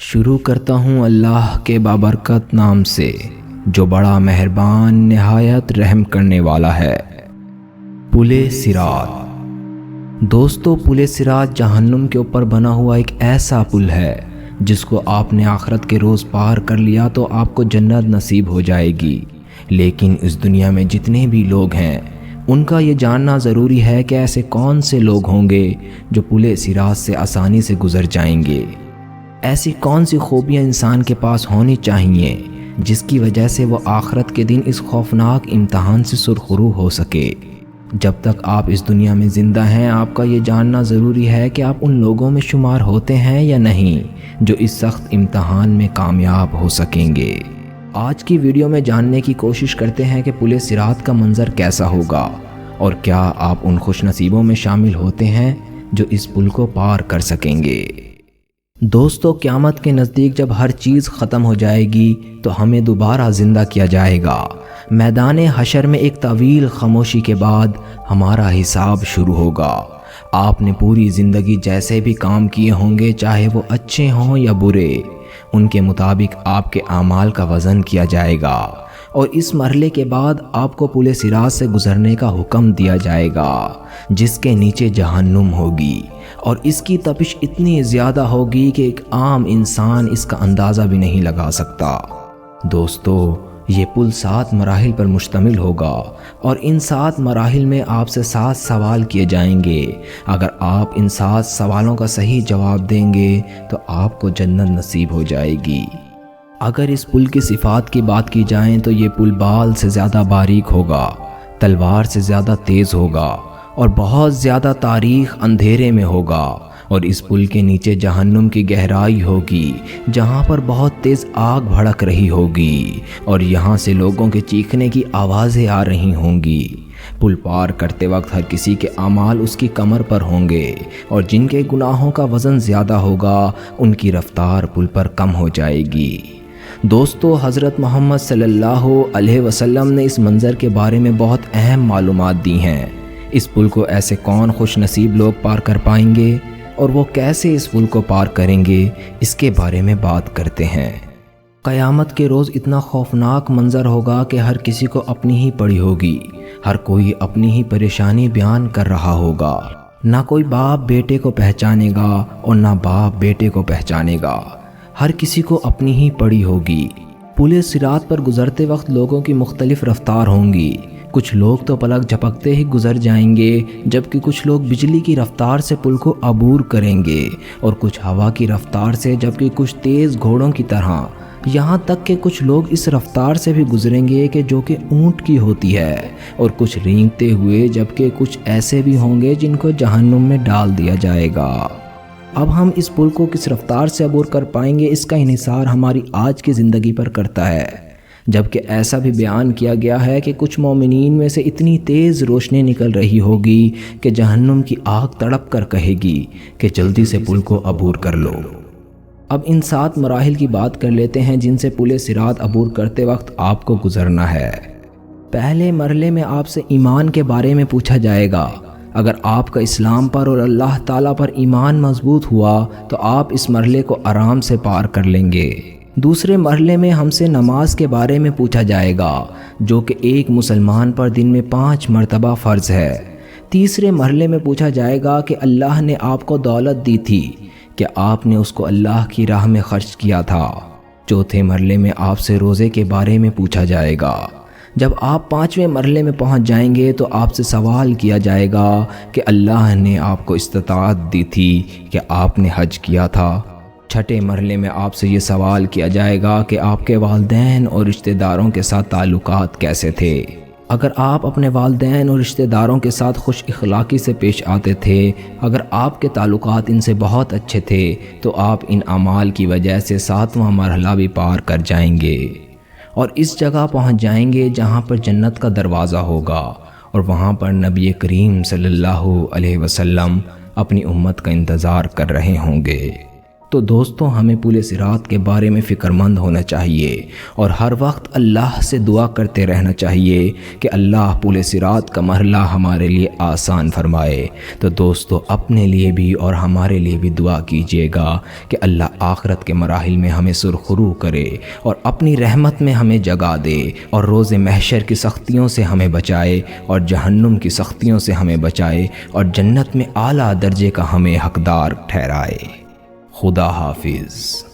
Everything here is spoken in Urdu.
شروع کرتا ہوں اللہ کے بابرکت نام سے جو بڑا مہربان نہایت رحم کرنے والا ہے۔ پل صراط۔ دوستو، پل صراط جہنم کے اوپر بنا ہوا ایک ایسا پل ہے جس کو آپ نے آخرت کے روز پار کر لیا تو آپ کو جنت نصیب ہو جائے گی۔ لیکن اس دنیا میں جتنے بھی لوگ ہیں ان کا یہ جاننا ضروری ہے کہ ایسے کون سے لوگ ہوں گے جو پل صراط سے آسانی سے گزر جائیں گے۔ ایسی کون سی خوبیاں انسان کے پاس ہونی چاہیے جس کی وجہ سے وہ آخرت کے دن اس خوفناک امتحان سے سرخرو ہو سکے۔ جب تک آپ اس دنیا میں زندہ ہیں آپ کا یہ جاننا ضروری ہے کہ آپ ان لوگوں میں شمار ہوتے ہیں یا نہیں جو اس سخت امتحان میں کامیاب ہو سکیں گے۔ آج کی ویڈیو میں جاننے کی کوشش کرتے ہیں کہ پل صراط کا منظر کیسا ہوگا اور کیا آپ ان خوش نصیبوں میں شامل ہوتے ہیں جو اس پل کو پار کر سکیں گے۔ دوستو، قیامت کے نزدیک جب ہر چیز ختم ہو جائے گی تو ہمیں دوبارہ زندہ کیا جائے گا۔ میدان حشر میں ایک طویل خاموشی کے بعد ہمارا حساب شروع ہوگا۔ آپ نے پوری زندگی جیسے بھی کام کیے ہوں گے، چاہے وہ اچھے ہوں یا برے، ان کے مطابق آپ کے اعمال کا وزن کیا جائے گا اور اس مرحلے کے بعد آپ کو پل صراط سے گزرنے کا حکم دیا جائے گا جس کے نیچے جہنم ہوگی اور اس کی تپش اتنی زیادہ ہوگی کہ ایک عام انسان اس کا اندازہ بھی نہیں لگا سکتا۔ دوستو، یہ پل 7 مراحل پر مشتمل ہوگا اور ان 7 مراحل میں آپ سے 7 سوال کیے جائیں گے۔ اگر آپ ان 7 سوالوں کا صحیح جواب دیں گے تو آپ کو جنت نصیب ہو جائے گی۔ اگر اس پل کی صفات کی بات کی جائیں تو یہ پل بال سے زیادہ باریک ہوگا، تلوار سے زیادہ تیز ہوگا اور بہت زیادہ تاریک اندھیرے میں ہوگا، اور اس پل کے نیچے جہنم کی گہرائی ہوگی جہاں پر بہت تیز آگ بھڑک رہی ہوگی اور یہاں سے لوگوں کے چیخنے کی آوازیں آ رہی ہوں گی۔ پل پار کرتے وقت ہر کسی کے اعمال اس کی کمر پر ہوں گے اور جن کے گناہوں کا وزن زیادہ ہوگا ان کی رفتار پل پر کم ہو جائے گی۔ دوستو، حضرت محمد صلی اللہ علیہ وسلم نے اس منظر کے بارے میں بہت اہم معلومات دی ہیں۔ اس پل کو ایسے کون خوش نصیب لوگ پار کر پائیں گے اور وہ کیسے اس پل کو پار کریں گے، اس کے بارے میں بات کرتے ہیں۔ قیامت کے روز اتنا خوفناک منظر ہوگا کہ ہر کسی کو اپنی ہی پڑی ہوگی، ہر کوئی اپنی ہی پریشانی بیان کر رہا ہوگا۔ نہ کوئی باپ بیٹے کو پہچانے گا اور نہ باپ بیٹے کو پہچانے گا، ہر کسی کو اپنی ہی پڑی ہوگی۔ پل صراط پر گزرتے وقت لوگوں کی مختلف رفتار ہوں گی۔ کچھ لوگ تو پلک جھپکتے ہی گزر جائیں گے جبکہ کچھ لوگ بجلی کی رفتار سے پل کو عبور کریں گے اور کچھ ہوا کی رفتار سے، جبکہ کچھ تیز گھوڑوں کی طرح، یہاں تک کہ کچھ لوگ اس رفتار سے بھی گزریں گے کہ جو کہ اونٹ کی ہوتی ہے، اور کچھ رینگتے ہوئے، جبکہ کچھ ایسے بھی ہوں گے جن کو جہنم میں ڈال دیا جائے گا۔ اب ہم اس پل کو کس رفتار سے عبور کر پائیں گے اس کا انحصار ہماری آج کی زندگی پر کرتا ہے، جبکہ ایسا بھی بیان کیا گیا ہے کہ کچھ مومنین میں سے اتنی تیز روشنی نکل رہی ہوگی کہ جہنم کی آگ تڑپ کر کہے گی کہ جلدی سے پل کو عبور کر لو۔ اب ان 7 مراحل کی بات کر لیتے ہیں جن سے پل صراط عبور کرتے وقت آپ کو گزرنا ہے۔ پہلے مرحلے میں آپ سے ایمان کے بارے میں پوچھا جائے گا۔ اگر آپ کا اسلام پر اور اللہ تعالیٰ پر ایمان مضبوط ہوا تو آپ اس مرحلے کو آرام سے پار کر لیں گے۔ دوسرے مرحلے میں ہم سے نماز کے بارے میں پوچھا جائے گا جو کہ ایک مسلمان پر دن میں 5 مرتبہ فرض ہے۔ تیسرے مرحلے میں پوچھا جائے گا کہ اللہ نے آپ کو دولت دی تھی کہ آپ نے اس کو اللہ کی راہ میں خرچ کیا تھا۔ چوتھے مرحلے میں آپ سے روزے کے بارے میں پوچھا جائے گا۔ جب آپ 5ویں مرحلے میں پہنچ جائیں گے تو آپ سے سوال کیا جائے گا کہ اللہ نے آپ کو استطاعت دی تھی کہ آپ نے حج کیا تھا۔ چھٹے مرحلے میں آپ سے یہ سوال کیا جائے گا کہ آپ کے والدین اور رشتہ داروں کے ساتھ تعلقات کیسے تھے۔ اگر آپ اپنے والدین اور رشتہ داروں کے ساتھ خوش اخلاقی سے پیش آتے تھے، اگر آپ کے تعلقات ان سے بہت اچھے تھے تو آپ ان اعمال کی وجہ سے 7واں مرحلہ بھی پار کر جائیں گے اور اس جگہ پہنچ جائیں گے جہاں پر جنت کا دروازہ ہوگا اور وہاں پر نبی کریم صلی اللہ علیہ وسلم اپنی امت کا انتظار کر رہے ہوں گے۔ تو دوستوں ہمیں پل صراط کے بارے میں فکر مند ہونا چاہیے اور ہر وقت اللہ سے دعا کرتے رہنا چاہیے کہ اللہ پل صراط کا مرحلہ ہمارے لیے آسان فرمائے۔ تو دوستوں اپنے لیے بھی اور ہمارے لیے بھی دعا کیجیے گا کہ اللہ آخرت کے مراحل میں ہمیں سرخرو کرے اور اپنی رحمت میں ہمیں جگا دے اور روز محشر کی سختیوں سے ہمیں بچائے اور جہنم کی سختیوں سے ہمیں بچائے اور جنت میں اعلیٰ درجے کا ہمیں حقدار ٹھہرائے۔ خدا حافظ۔